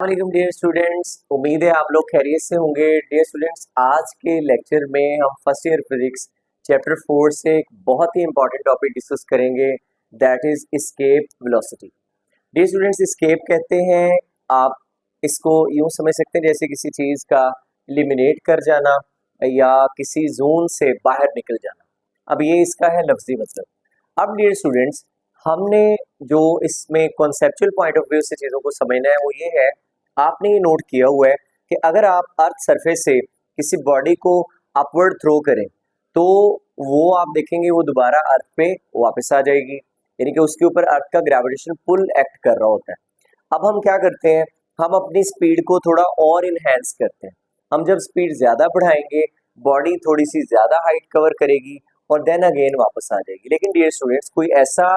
वालेकुम dear students, उम्मीद है आप लोग खैरियत से होंगे। डियर स्टूडेंट्स, आज के लेक्चर में हम फर्स्ट ईयर फिजिक्स चैप्टर 4 से एक बहुत ही इंपॉर्टेंट टॉपिक डिस्कस करेंगे, that is escape velocity. Dear students, escape कहते हैं, आप इसको यूं समझ सकते हैं जैसे किसी चीज़ का एलिमिनेट कर जाना या किसी जोन से बाहर निकल जाना। अब ये इसका है लफ्जी मतलब। अब डियर स्टूडेंट्स, हमने जो इसमें कॉन्सेप्चुअल पॉइंट ऑफ व्यू से चीज़ों को समझना है वो ये है, आपने ये नोट किया हुआ है कि अगर आप अर्थ सरफेस से किसी बॉडी को अपवर्ड थ्रो करें तो वो आप देखेंगे वो दोबारा अर्थ पे वापस आ जाएगी, यानी कि उसके ऊपर अर्थ का ग्रेविटेशन पुल एक्ट कर रहा होता है। अब हम क्या करते हैं, हम अपनी स्पीड को थोड़ा और इनहेंस करते हैं। हम जब स्पीड ज़्यादा बढ़ाएंगे बॉडी थोड़ी सी ज़्यादा हाइट कवर करेगी और देन अगेन वापस आ जाएगी। लेकिन डियर स्टूडेंट्स, कोई ऐसा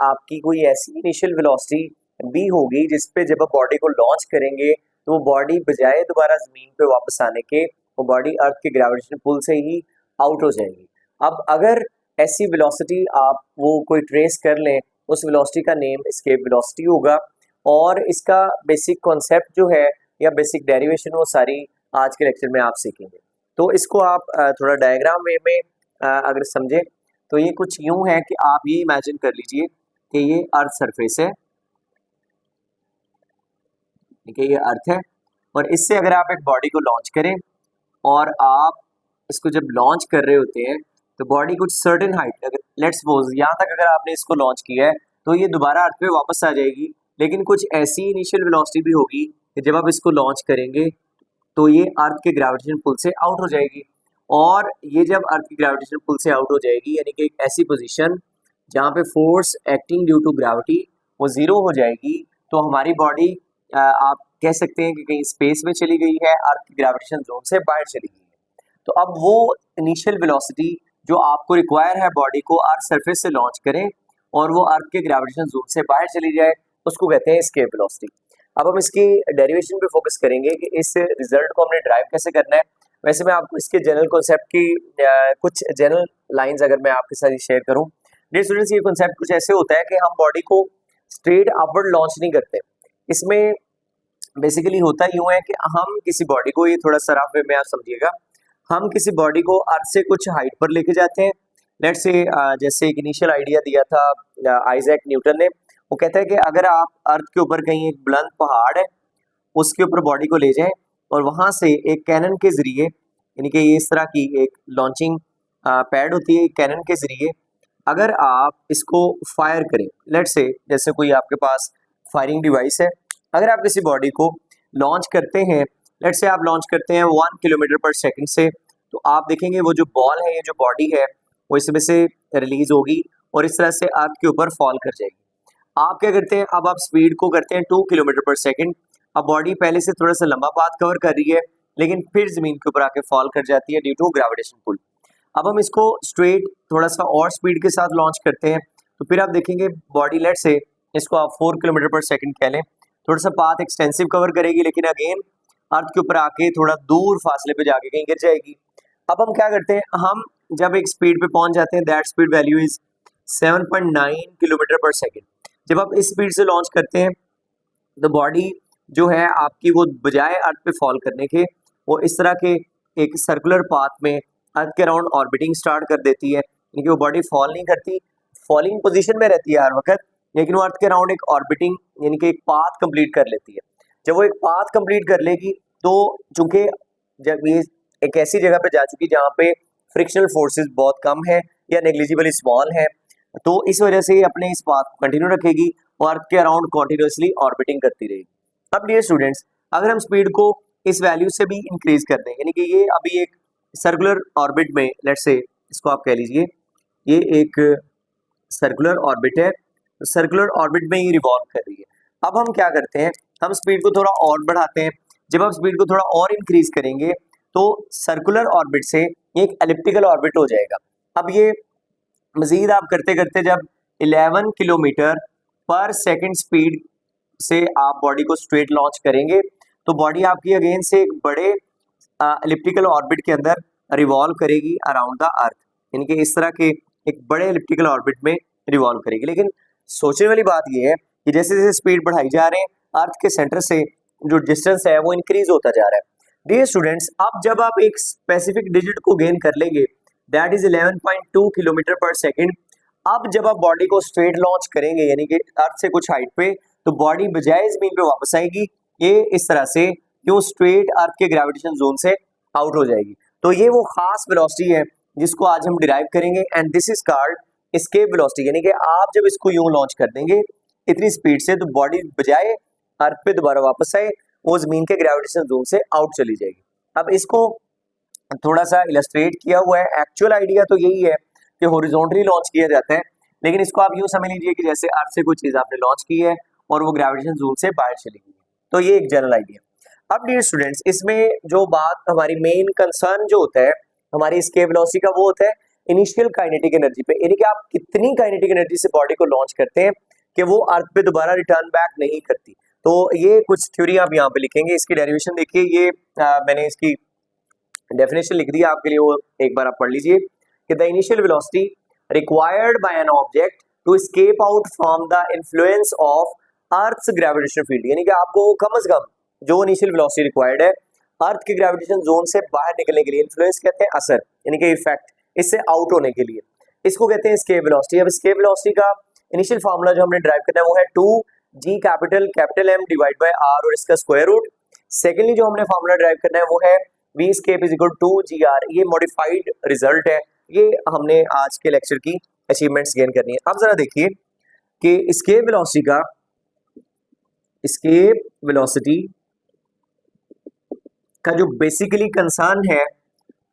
आपकी कोई ऐसी इनिशियल वेलोसिटी भी होगी जिस पे जब आप बॉडी को लॉन्च करेंगे तो वो बॉडी बजाय दोबारा ज़मीन पे वापस आने के वो बॉडी अर्थ के ग्रेविटेशन पुल से ही आउट हो जाएगी। अब अगर ऐसी वेलोसिटी आप वो कोई ट्रेस कर लें, उस वेलोसिटी का नेम एस्केप वेलोसिटी होगा और इसका बेसिक कॉन्सेप्ट जो है या बेसिक डेरिवेशन वो सारी आज के लेक्चर में आप सीखेंगे। तो इसको आप थोड़ा डायग्राम वे में अगर समझें तो ये कुछ यूं है कि आप ये इमेजिन कर लीजिए कि ये अर्थ सरफेस है, ठीक है, ये अर्थ है और इससे अगर आप एक बॉडी को लॉन्च करें और आप इसको जब लॉन्च कर रहे होते हैं तो बॉडी कुछ सर्टेन हाइट, अगर लेट्स सपोज यहाँ तक अगर आपने इसको लॉन्च किया है तो ये दोबारा अर्थ पे वापस आ जाएगी। लेकिन कुछ ऐसी इनिशियल वेलोसिटी भी होगी कि जब आप इसको लॉन्च करेंगे तो ये अर्थ के ग्रेविटेशन पुल से आउट हो जाएगी और ये जब अर्थ की ग्रेविटेशन पुल से आउट हो जाएगी यानी कि एक ऐसी पोजीशन जहाँ पे force acting due to gravity वो ज़ीरो हो जाएगी, तो हमारी बॉडी आप कह सकते हैं कि कहीं स्पेस में चली गई है, अर्थ की ग्रेविटेशन जोन से बाहर चली गई है। तो अब वो इनिशियल वेलोसिटी जो आपको रिक्वायर है बॉडी को अर्थ सरफेस से लॉन्च करें और वो अर्थ के ग्रेविटेशन जोन से बाहर चली जाए, उसको कहते हैं एस्केप वेलोसिटी। अब हम इसकी डेरिवेशन पे फोकस करेंगे कि इस रिजल्ट को हमने ड्राइव कैसे करना है। वैसे मैं आपको इसके जनरल कॉन्सेप्ट की कुछ जनरल लाइंस अगर मैं आपके साथ शेयर करूं। डियर स्टूडेंट्स, ये कॉन्सेप्ट कुछ ऐसे होता है कि हम बॉडी को स्ट्रेट अपवर्ड लॉन्च नहीं करते। इसमें बेसिकली होता यूं है कि हम किसी बॉडी को, ये थोड़ा सा रफ वे में आप समझिएगा, हम किसी बॉडी को अर्थ से कुछ हाइट पर लेके जाते हैं। लेट्स से जैसे एक इनिशियल आइडिया दिया था आइजैक न्यूटन ने, वो कहता है कि अगर आप अर्थ के ऊपर कहीं एक बुलंद पहाड़ है उसके ऊपर बॉडी को ले जाएं और वहां से एक कैनन के जरिए, यानी कि ये इस तरह की एक लॉन्चिंग पैड होती है, कैनन के जरिए अगर आप इसको फायर करें, लेट्स से जैसे कोई आपके पास फायरिंग डिवाइस है, अगर आप किसी बॉडी को लॉन्च करते हैं, लेट्स से आप लॉन्च करते हैं 1 किलोमीटर पर सेकंड से, तो आप देखेंगे वो जो बॉल है, ये जो बॉडी है वो इसमें से रिलीज होगी और इस तरह से अर्थ के ऊपर फॉल कर जाएगी। आप क्या करते हैं, अब आप स्पीड को करते हैं 2 किलोमीटर पर सेकंड। अब बॉडी पहले से थोड़ा सा लंबा पाथ कवर कर रही है लेकिन फिर जमीन के ऊपर आके फॉल कर जाती है ड्यू टू ग्रेविटेशन पुल। अब हम इसको स्ट्रेट थोड़ा सा और स्पीड के साथ लॉन्च करते हैं तो फिर आप देखेंगे बॉडी, लेट से इसको आप 4 किलोमीटर पर सेकंड कह लें, थोड़ा सा पाथ एक्सटेंसिव कवर करेगी लेकिन अगेन अर्थ के ऊपर आके थोड़ा दूर फासले पे जाके कहीं गिर जाएगी। अब हम क्या करते हैं, हम जब एक स्पीड पे पहुंच जाते हैं, that speed value is 7.9 kilometre पर सेकंड। जब आप इस स्पीड से लॉन्च करते हैं तो बॉडी जो है आपकी वो बजाय अर्थ पे फॉल करने के वो इस तरह के एक सर्कुलर पाथ में अर्थ के अराउंड ऑर्बिटिंग स्टार्ट कर देती है, क्योंकि वो बॉडी फॉल नहीं करती, फॉलिंग पोजीशन में रहती है हर वक्त, लेकिन वो अर्थ के अराउंड एक ऑर्बिटिंग यानी कि एक पाथ कंप्लीट कर लेती है। जब वो एक पाथ कंप्लीट कर लेगी तो चूंकि जब ये एक ऐसी जगह पे जा चुकी जहाँ पे फ्रिक्शनल फोर्सेस बहुत कम है या नेग्लिजिबली स्मॉल है, तो इस वजह से ये अपने इस पाथ को कंटिन्यू रखेगी और अर्थ के अराउंड कॉन्टिन्यूसली ऑर्बिटिंग करती रहेगी। अब डियर स्टूडेंट्स, अगर हम स्पीड को इस वैल्यू से भी इंक्रीज कर दें, यानी कि ये अभी एक सर्कुलर ऑर्बिट में, लेट्स से इसको आप कह लीजिए ये एक सर्कुलर ऑर्बिट है, सर्कुलर ऑर्बिट में ये रिवॉल्व कर रही है। अब हम क्या करते हैं, हम स्पीड को थोड़ा और बढ़ाते हैं। जब हम स्पीड को थोड़ा और इंक्रीज करेंगे तो सर्कुलर ऑर्बिट से एक एलिप्टिकल ऑर्बिट हो जाएगा। अब ये मजीद आप करते करते जब 11 किलोमीटर पर सेकंड स्पीड से आप बॉडी को स्ट्रेट लॉन्च करेंगे तो बॉडी आपकी अगेन से एक बड़े एलिप्टिकल ऑर्बिट के अंदर रिवॉल्व करेगी अराउंड द अर्थ, यानी कि इस तरह के एक बड़े एलिप्टिकल ऑर्बिट में रिवॉल्व करेगी। लेकिन सोचने वाली बात यह है कि जैसे जैसे स्पीड बढ़ाई जा रहे हैं अर्थ के सेंटर से जो डिस्टेंस है वो इंक्रीज होता जा रहा है। डियर स्टूडेंट्स, अब जब आप एक स्पेसिफिक डिजिट को गेन कर लेंगे, that is 11.2 kilometre per second, अब जब आप बॉडी को स्ट्रेट लॉन्च करेंगे यानी कि अर्थ से कुछ हाइट पे, तो बॉडी बजाय जमीन पे वापस आएगी, ये इस तरह से क्यों स्ट्रेट अर्थ के ग्रेविटेशन जोन से आउट हो जाएगी। तो ये वो खास वेलोसिटी है जिसको आज हम डिराइव करेंगे, and this is called escape velocity. यानी कि आप जब इसको यूं लॉन्च कर देंगे इतनी स्पीड से, तो बॉडी बजाय अर्थ पे दोबारा वापस आए, वो जमीन के ग्रेविटेशन जोन से आउट चली जाएगी। अब इसको थोड़ा सा इलस्ट्रेट किया हुआ है। एक्चुअल आइडिया तो यही है कि हॉरिजॉन्टली लॉन्च किया जाता है, लेकिन इसको आप यूं समझ लीजिए कि जैसे अर्थ से कोई चीज आपने लॉन्च की है और वो ग्रेविटेशन जोन से बाहर चली गई है। तो ये एक जनरल आइडिया। अब डियर स्टूडेंट्स, इसमें जो बात हमारी मेन कंसर्न जो होता है हमारी एस्केप वेलोसिटी का, वो होता है इनिशियल काइनेटिक एनर्जी पे, यानी कि आप कितनी काइनेटिक एनर्जी से बॉडी को लॉन्च करते हैं कि वो अर्थ पे दोबारा रिटर्न बैक नहीं करती। तो ये कुछ थ्योरी आप यहाँ पे लिखेंगे, इसकी डेरिवेशन देखिए, ये मैंने इसकी डेफिनेशन लिख दिया आपके लिए, वो एक बार आप पढ़ लीजिए कि the initial velocity required by an object to escape out from the influence of earth's gravitational field, यानी कि आपको कम से कम जो इनिशियल वेलोसिटी रिक्वायर्ड है अर्थ के ग्रेविटेशन जोन से बाहर निकलने के लिए, इन्फ्लुएंस कहते हैं असर यानी कि इफेक्ट, इससे आउट होने के लिए, इसको कहते हैं एस्केप वेलोसिटी। अब एस्केप वेलोसिटी का इनिशियल फार्मूला जो हमने ड्राइव करना है वो है 2g capital M divide by r और इसका स्क्वायर रूट। सेकेंडली जो हमने फार्मूला ड्राइव करना है वो है v escape is equal to gr, ये मॉडिफाइड रिजल्ट है, ये हमने आज के लेक्चर की अचीवमेंट्स गेन करनी है। अब जरा देखिए कि एस्केप वेलोसिटी का जो बेसिकली कंसर्न है,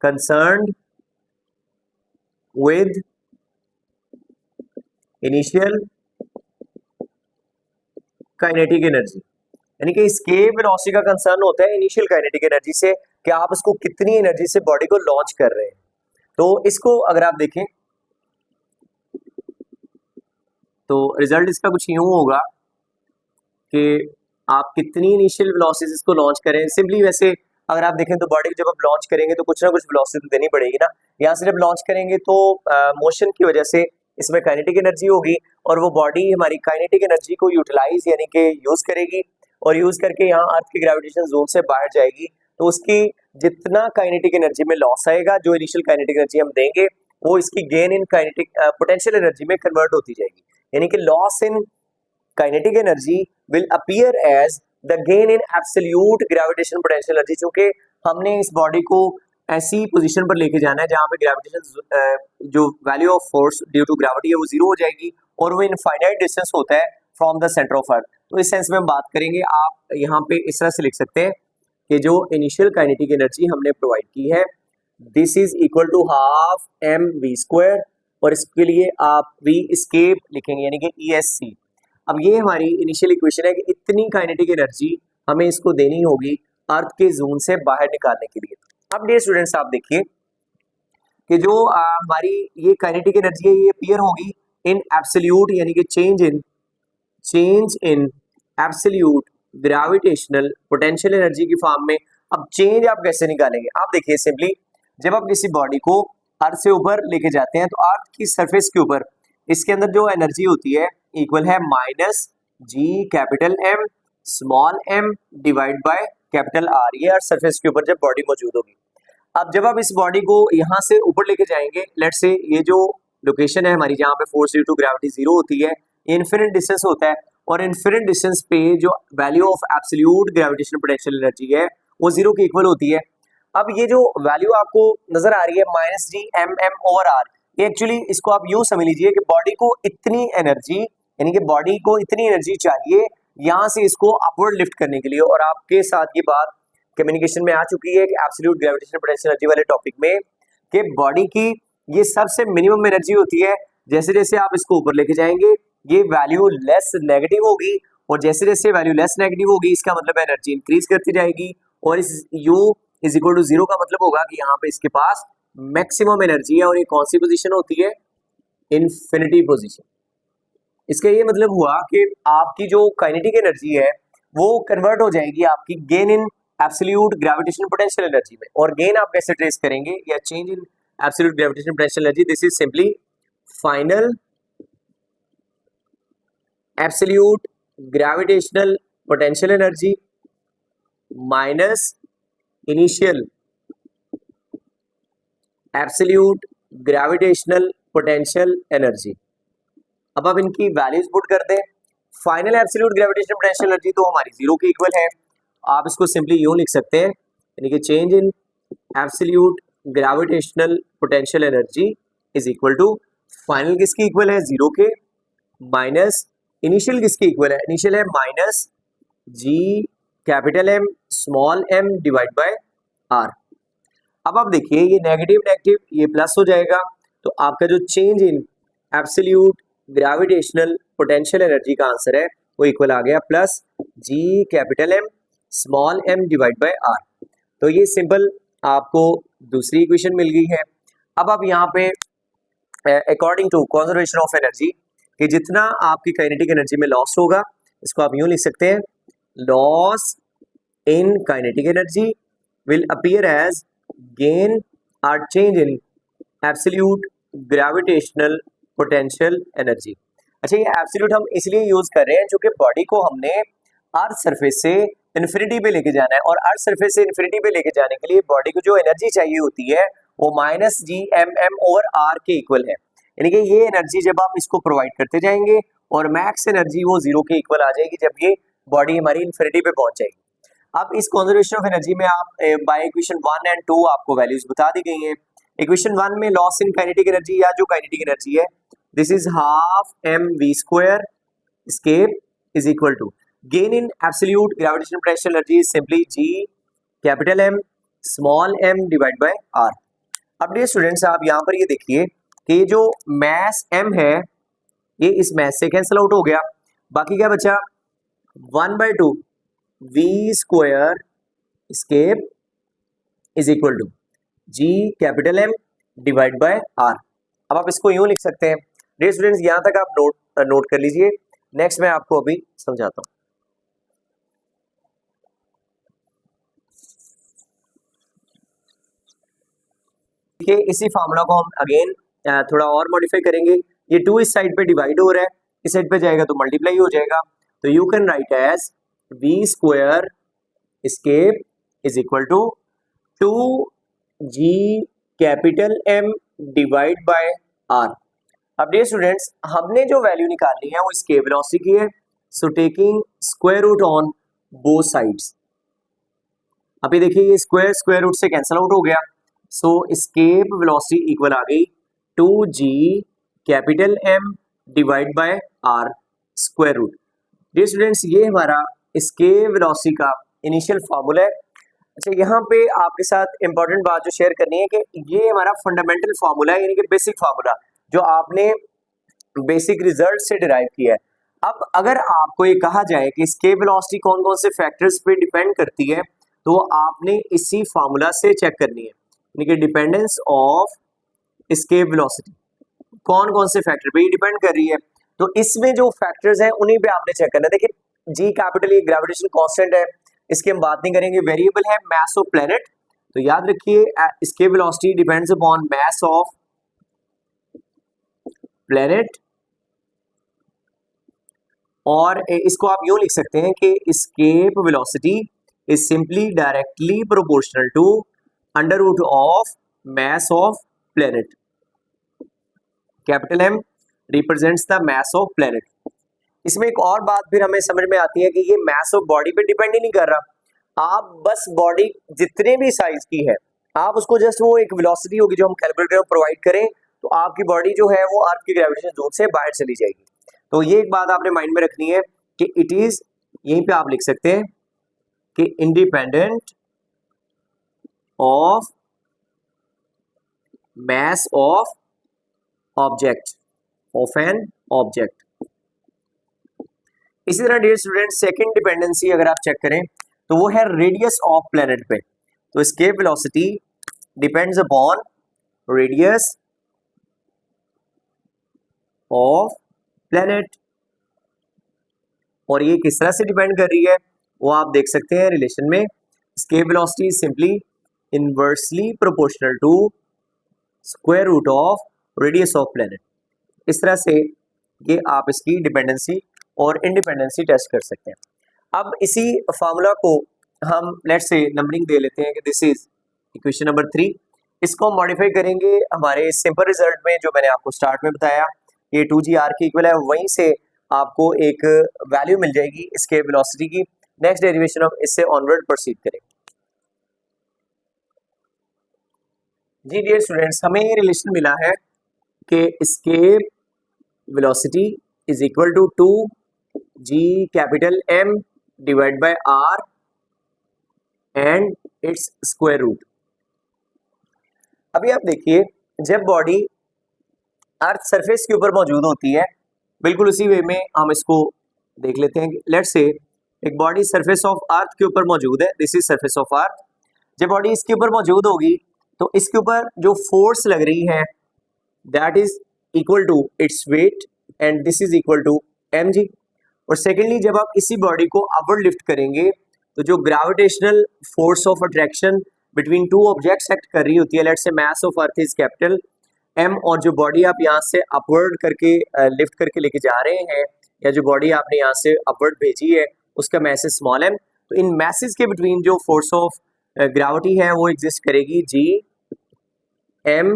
concerned with initial kinetic energy, यानी कि एस्केप वेलोसिटी का कंसर्न होता है इनिशियल काइनेटिक एनर्जी से, कि आप इसको कितनी एनर्जी से बॉडी को लॉन्च कर रहे हैं। तो इसको अगर आप देखें तो रिजल्ट इसका कुछ यूं होगा कि आप कितनी इनिशियल वेलोसिटी इसको लॉन्च करें। सिंपली वैसे अगर आप देखें तो बॉडी को जब आप लॉन्च करेंगे तो कुछ ना कुछ वेलोसिटी देनी पड़ेगी ना। यहाँ से जब लॉन्च करेंगे तो मोशन की वजह से इसमें काइनेटिक एनर्जी होगी और वो बॉडी हमारी काइनेटिक एनर्जी को यूटिलाइज यानी कि यूज करेगी, और यूज करके यहाँ अर्थ के ग्रेविटेशन जोन से बाहर जाएगी। तो उसकी जितना काइनेटिक एनर्जी में लॉस आएगा, जो इनिशियल काइनेटिक एनर्जी हम देंगे, वो इसकी gain in kinetic potential energy में कन्वर्ट होती जाएगी। यानी कि loss in kinetic energy will appear as the gain in absolute gravitation potential energy, चूंकि हमने इस बॉडी को ऐसी पोजीशन पर लेके जाना है जहां पे ग्रेविटेशन जो value of force due to gravity है वो जीरो हो जाएगी, और वो इनफाइनाइट डिस्टेंस होता है from the centre of earth. तो इस सेंस में हम बात करेंगे, आप यहाँ पे इस तरह से लिख सकते हैं कि जो इनिशियल काइनेटिक एनर्जी हमने प्रोवाइड की है, this is equal to half mv², और इसके लिए आप v escape लिखेंगे यानी कि ESC। अब ये हमारी इनिशियल इक्वेशन है कि इतनी काइनेटिक एनर्जी हमें इसको देनी होगी अर्थ के जोन से बाहर निकालने के लिए। अब डियर स्टूडेंट्स, आप देखिए कि जो हमारी ये काइनेटिक एनर्जी है ये अपीयर होगी इन एब्सोल्यूट यानी कि change in absolute gravitational potential energy की फॉर्म में। अब चेंज आप कैसे निकालेंगे? आप देखिए सिंपली, जब आप किसी बॉडी को अर्थ से ऊपर लेके जाते हैं तो अर्थ की सरफेस के ऊपर इसके अंदर जो एनर्जी होती है इक्वल है -g capital M small m divide by capital R, ये अर्थ सरफेस के ऊपर जब बॉडी मौजूद होगी। अब जब आप इस बॉडी को यहाँ से ऊपर लेके जाएंगे, लेट्स से ये जो लोकेशन है हमारी जहाँ पे force due to gravity zero होती है, ये इन्फिनिट डिस्टेंस होता है, और इन्फिनिट डिस्टेंस पे जो value of absolute gravitational potential energy है वो जीरो की इक्वल होती है। अब ये जो वैल्यू आपको नजर आ रही है -g m/r, ये एक्चुअली इसको आप यूं समझ लीजिए कि बॉडी को इतनी एनर्जी यानी कि बॉडी को इतनी एनर्जी चाहिए यहाँ से इसको अपवर्ड लिफ्ट करने के लिए। और आपके साथ ये बात कम्युनिकेशन में आ चुकी है कि एब्सोल्यूट ग्रेविटेशनल पोटेंशियल एनर्जी वाले टॉपिक में कि बॉडी की ये सबसे मिनिमम एनर्जी होती है। जैसे जैसे आप इसको ऊपर लेके जाएंगे ये वैल्यू लेस नेगेटिव होगी, और जैसे जैसे वैल्यू लेस नेगेटिव होगी इसका मतलब एनर्जी इंक्रीज करती जाएगी, और इस u इज इक्वल टू 0 का मतलब होगा कि यहाँ पे इसके पास मैक्सिमम एनर्जी है, और ये कौन सी पोजीशन होती है? Infinity position. इसका ये मतलब हुआ कि आपकी जो काइनेटिक एनर्जी है वो कन्वर्ट हो जाएगी आपकी gain in absolute gravitational potential energy में। और गेन आप कैसे ट्रेस करेंगे, या change in absolute gravitational potential energy, this is simply final absolute gravitational potential energy minus initial absolute gravitational potential energy. अब आप इनकी वैल्यूज पुट करते हैं। Final absolute gravitational potential energy तो हमारी जीरो के इक्वल है। आप इसको सिंपली यूं लिख सकते हैं, यानी कि change in absolute gravitational potential energy is equal to final किसकी इक्वल है, जीरो के, माइनस इनिशियल किसकी इक्वल है, इनिशियल है minus G capital M small M divide by R. अब आप देखिए ये नेगेटिव नेगेटिव ये प्लस हो जाएगा, तो आपका जो change in absolute gravitational potential energy का आंसर है वो इक्वल आ गया plus G capital M small M divide by R. तो ये सिंपल आपको दूसरी इक्वेशन मिल गई है। अब आप यहाँ पे according to conservation of energy कि जितना आपकी काइनेटिक एनर्जी में लॉस होगा, इसको आप यूं लिख सकते हैं, loss in kinetic energy will appear as gain और change in absolute gravitational potential energy. अच्छा, ये एब्सोल्यूट हम इसलिए यूज कर रहे हैं क्योंकि बॉडी को हमने अर्थ सरफेस से इन्फिनिटी पे लेके जाना है, और अर्थ सरफेस से इन्फिनिटी पे लेके जाने के लिए बॉडी को जो एनर्जी चाहिए होती है वो minus G M M over R के इक्वल है। यानी कि ये एनर्जी जब आप इसको प्रोवाइड करते जाएंगे और मैक्स एनर्जी वो जीरो के इक्वल आ जाएगी जब ये बॉडी हमारी इन्फिनिटी पे पहुंच जाएगी। अब इस कंजर्वेशन ऑफ एनर्जी में आप बाय इक्वेशन 1 एंड 2 आपको वैल्यूज बता दी गई हैं। इक्वेशन 1 में लॉस इन काइनेटिक एनर्जी या जो काइनेटिक एनर्जी है this is half M V square escape is equal to gain in absolute gravitational potential energy is simply G capital M small M divide by R. अब dear students आप यहाँ पर ये देखिए कि ये जो मैस m है ये इस मैस से कैंसिल आउट हो गया, बाकी क्या बचा 1/2 v square escape is equal to G capital M divide by r। अब आप इसको यूं लिख सकते हैं। डियर स्टूडेंट्स यहाँ तक आप नोट कर लीजिए, नेक्स्ट मैं आपको अभी समझाता हूँ। इसी फार्मूला को हम अगेन थोड़ा और मॉडिफाई करेंगे। ये 2 इस साइड पे डिवाइड हो रहा है, इस साइड पे जाएगा तो मल्टीप्लाई हो जाएगा, तो you can write as v square escape is equal to 2g capital M divide by r। अब डियर स्टूडेंट्स हमने जो वैल्यू निकालनी है वो एस्केप वेलोसिटी की है, so taking square root on both sides. अभी देखिए ये स्क्वायर स्क्वायर रूट से कैंसिल आउट हो गया, सो एस्केप वेलोसिटी इक्वल आ गई 2g capital M divide by r square root. Dear students ये हमारा एस्केप वेलोसिटी का इनिशियल फार्मूला है। अच्छा, यहाँ पे आपके साथ इंपॉर्टेंट बात जो शेयर करनी है कि ये हमारा फंडामेंटल फार्मूला है, यानी कि बेसिक फार्मूला जो आपने बेसिक रिजल्ट से डिराइव किया है। अब अगर आपको ये कहा जाए कि एस्केप वेलोसिटी कौन कौन से फैक्टर्स पे डिपेंड करती है, तो आपने इसी फार्मूला से चेक करनी है, यानी कि डिपेंडेंस ऑफ एस्केप वेलोसिटी कौन कौन से फैक्टर पे डिपेंड कर रही है। तो इसमें जो फैक्टर्स हैं उन्हीं पे आपने चेक करना है। देखिए जी कैपिटल ये ग्रेविटेशन कांस्टेंट है, इसकी हम बात नहीं करेंगे, वेरिएबल है मास ऑफ प्लैनेट। तो याद रखिए escape velocity depends upon mass of planet, और इसको आप यूं लिख सकते हैं कि escape velocity is simply directly proportional to under root of mass of planet. Capital M represents the mass of planet. इसमें एक और बात फिर हमें समझ में आती है कि ये मास ऑफ बॉडी पे डिपेंड ही नहीं कर रहा। आप बस बॉडी जितने भी साइज की है आप उसको जस्ट वो एक वेलोसिटी होगी जो हम कैलकुलेटर में प्रोवाइड करें, तो आपकी बॉडी जो है वो अर्थ की ग्रेविटेशन जोन से बाहर चली जाएगी। तो ये एक बात आपने माइंड में रखनी है कि इट इज, यहीं पे आप लिख सकते हैं कि independent of mass of object of an object. इसी तरह डियर स्टूडेंट सेकंड डिपेंडेंसी अगर आप चेक करें तो वो है रेडियस ऑफ प्लैनेट पे। तो escape velocity depends upon radius of planet, और ये किस तरह से डिपेंड कर रही है वो आप देख सकते हैं रिलेशन में। Escape velocity is simply inversely proportional to square root of radius of planet. इस तरह से ये आप इसकी डिपेंडेंसी और इंडिपेंडेंसी टेस्ट कर सकते हैं। अब इसी फार्मूला को हम लेट्स से नंबरिंग दे लेते हैं कि दिस इज इक्वेशन नंबर 3। इसको हम मॉडिफाई करेंगे हमारे सिंपल रिजल्ट में, जो मैंने आपको स्टार्ट में बताया ये 2g r के इक्वल है, वहीं से आपको एक वैल्यू मिल जाएगी इसके वेलोसिटी की। नेक्स्ट डेरिवेशन हम इससे ऑनवर्ड प्रोसीड करेंगे। जी डियर स्टूडेंट्स, हमें ये रिलेशन मिला है कि escape velocity is equal to 2g capital M divided by R and its square root। अभी आप देखिए, जब बॉडी अर्थ सरफेस के ऊपर मौजूद होती है, बिल्कुल उसी वे में हम इसको देख लेते हैं। लेट्स से एक बॉडी सरफेस ऑफ अर्थ के ऊपर मौजूद है, this is surface of earth. जब बॉडी इसके ऊपर मौजूद होगी तो इसके ऊपर जो फोर्स लग रही है that is equal to its weight and this is equal to mg। और सेकेंडली, जब आप इसी बॉडी को अपवर्ड लिफ्ट करेंगे तो जो gravitational force of attraction between two objects act कर रही होती है, let's say mass of earth is capital m, और जो बॉडी आप यहाँ से अपवर्ड करके लिफ्ट करके लेके जा रहे हैं, या जो बॉडी आपने यहाँ से अपवर्ड भेजी है उसका मैस इज स्मॉल m। तो इन मैसेज के बिटवीन जो फोर्स ऑफ ग्रेविटी है वो एग्जिस्ट करेगी g m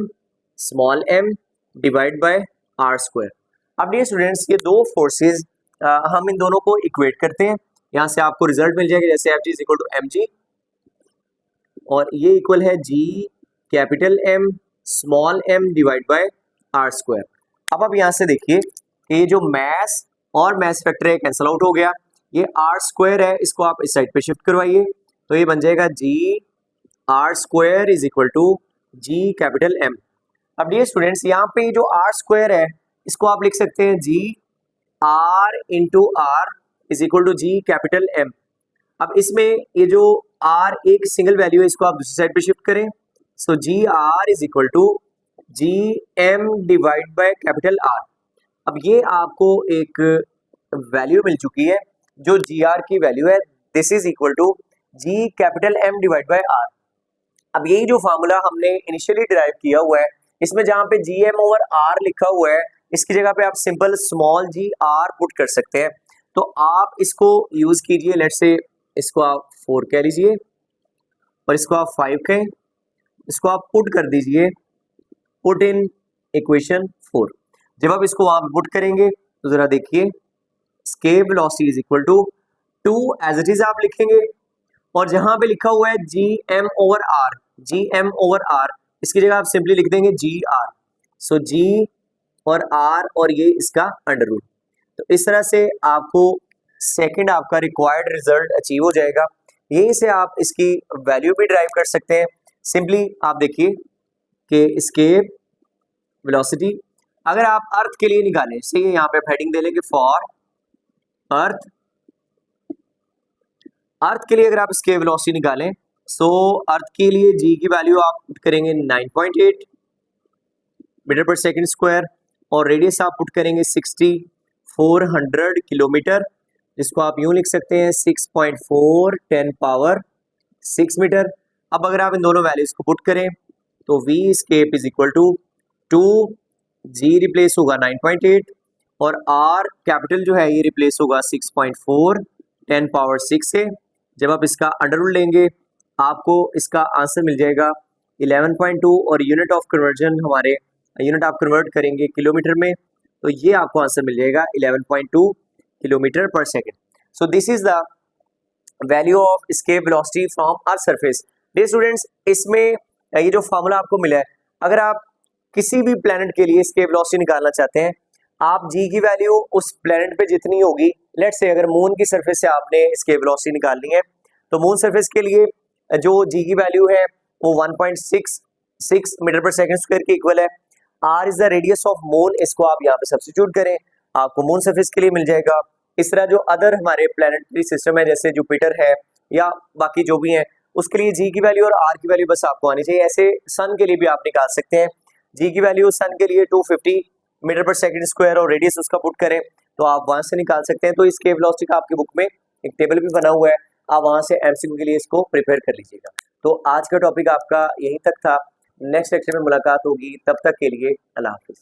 small m divide by r square. अब ये स्टूडेंट्स, ये दो फोर्सेस हम इन दोनों को इक्वेट करते हैं, यहाँ से आपको रिजल्ट मिल जाएगा जैसे Fg is equal to mg और ये इक्वल है g capital M small m divide by r square. अब आप यहाँ से देखिए ये जो मैस और मैस फैक्टर है कैंसल आउट हो गया, ये r स्क्वायर है, इसको आप इस साइड पे शिफ्ट करवाइए तो ये बन जाएगा g r square is equal to g capital M। अब ये स्टूडेंट्स, यहाँ पे जो r स्क्वायर है इसको आप लिख सकते हैं g r into r is equal to g capital M। अब इसमें ये जो r एक सिंगल वैल्यू है, इसको आप दूसरी साइड पे शिफ्ट करें, so G R is equal to G M divide by capital R। अब ये आपको एक वैल्यू मिल चुकी है जो जी आर की वैल्यू है, this is equal to G capital M divide by R। अब यही जो फार्मूला हमने इनिशियली डिराइव किया हुआ है, इसमें जहां पे जी एम ओवर R लिखा हुआ है, इसकी जगह पे आप simple small G R put कर सकते हैं। तो आप इसको यूज कीजिए, लेट्स से इसको आप 4 कह लीजिए और इसको आप 5 कहें, इसको आप पुट कर दीजिए, पुट इन इक्वेशन 4। जब आप इसको वहां पुट करेंगे तो जरा देखिए, escape velocity is equal to 2 as it is आप लिखेंगे, और जहां पे लिखा हुआ है जी एम ओवर आर, इसकी जगह आप सिंपली लिख देंगे जी आर। सो जी और आर और ये इसका अंडर रूट। तो इस तरह से आपको सेकंड आपका रिक्वायर्ड रिजल्ट अचीव हो जाएगा। यहीं से आप इसकी वैल्यू भी ड्राइव कर सकते हैं। सिंपली आप देखिए कि escape velocity अगर आप अर्थ के लिए निकालें, सही है, यहाँ पे हेडिंग दे लेंगे फॉर अर्थ के लिए अगर आप escape velocity निकालें, सो अर्थ के लिए जी की वैल्यू आप पुट करेंगे 9.8 मीटर पर सेकंड स्क्वायर और रेडियस आप पुट करेंगे 6400 किलोमीटर, जिसको आप यूं लिख सकते हैं 6.4 10 पावर 6 मीटर। अब अगर आप इन दोनों वैल्यूज को पुट करें तो v escape is equal to 2, g replace होगा 9.8 और r कैपिटल जो है ये रिप्लेस होगा 6.4 10 पावर 6 से। जब आप इसका अंडर रूट लेंगे आपको इसका आंसर मिल जाएगा 11.2 और यूनिट ऑफ कन्वर्जन हमारे यूनिट आप कन्वर्ट करेंगे किलोमीटर में तो ये आपको आंसर मिल जाएगा 11.2 kilometre per second. So this is the value of escape velocity from earth surface. Dear students, इसमें ये जो फार्मूला आपको मिला है, अगर आप किसी भी प्लेनेट के लिए escape velocity निकालना चाहते हैं, आप जी की वैल्यू उस प्लेनेट पे जितनी होगी, लेट्स से अगर मून की सरफेस से आपने escape velocity निकालनी है तो मून सरफेस के लिए जो जी की वैल्यू है वो 1.66 मीटर पर सेकंड स्क्वायर के इक्वल है। R is the radius of moon, इसको आप यहाँ पे सब्स्टिट्यूट करें, आपको मून सरफेस के लिए मिल जाएगा। इस तरह जो अदर हमारे प्लैनेटरी सिस्टम है जैसे जुपिटर है या बाकी जो भी हैं, उसके लिए जी की वैल्यू और आर की वैल्यू बस आपको आनी चाहिए। ऐसे सन के लिए भी आप निकाल सकते हैं, जी की वैल्यू सन के लिए 250 मीटर पर सेकंड स्क्वायर और रेडियस उसका पुट करें तो आप वहां से निकाल सकते हैं। तो इसके वेलोसिटी का आपकी बुक में एक टेबल भी बना हुआ है, आप वहां से एमसीक्यू के लिए इसको प्रिपेयर कर लीजिएगा। तो आज का टॉपिक आपका यहीं तक था, नेक्स्ट लेक्चर में मुलाकात होगी, तब तक के लिए अल्लाह हाफिज।